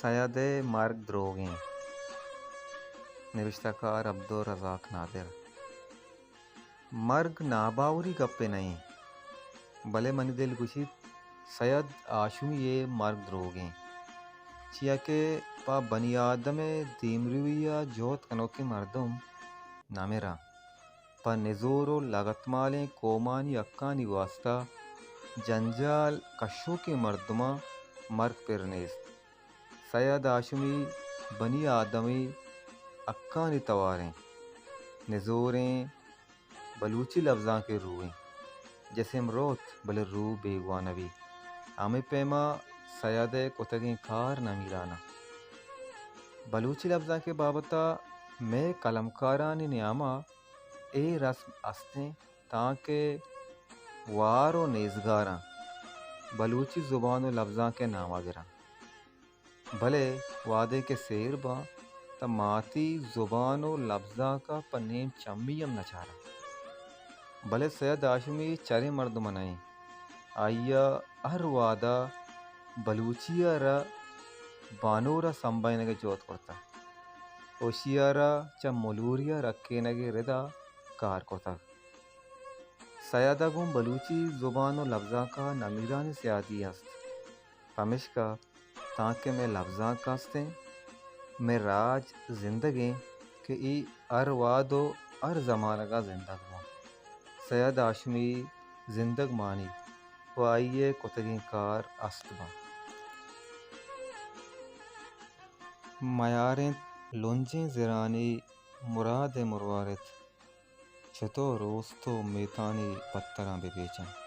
سید مرگ دروگیں نوشتہ کار عبدالرزاق نادر۔ مرگ ناباوری گپے نہیں بلے منی دل گوشید سید آشومی یہ مرگ دروگیں چیا کہ پا بنی آدم دیمرویہ جوت کنوکے مردم نامیرا پا نزور و لغت مالیں کومانی اکانی واسطہ جنجال کشو کے مردمہ مرگ پر نیست۔ سید آشومی بنی آدمی اکانی تواریں نزوریں بلوچی لفظاں کے روئیں جسم روت بلے رو بیگوانوی ہمیں پیما سید کتگیں کار نمیرانا بلوچی لفظاں کے بابتا میں قلمکارانی نیاما اے رسم استیں تاکہ وار و نیزگاراں بلوچی زبان و لفظاں کے نامہ گراں بھلے وعدے کے سیر باں تا ماتی زبان و لفظاں کا پنیم چمیم نچارا بھلے سید آشومی چرے مردم نہیں آئیا ہر وعدہ بلوچیہ را بانورا سنبائنگے جوت کرتا ہوشیارا چا ملوریا رکھینگے ردا کار کرتا سیدہ گون بلوچی زبان و لفظاں کا نمیرانی سیادی است پمشکا تاکہ میں لفظاں کا استیں میں راج زندگیں کہ ای ہر وعد و ہر زمانہ کا زندگ ماں سید آشومی زندگ مانی و آئیے کتگیں کار است باں میاریں لنجیں زرانی مراد مروارت چطور روستو میتانی پتراں بے بیچن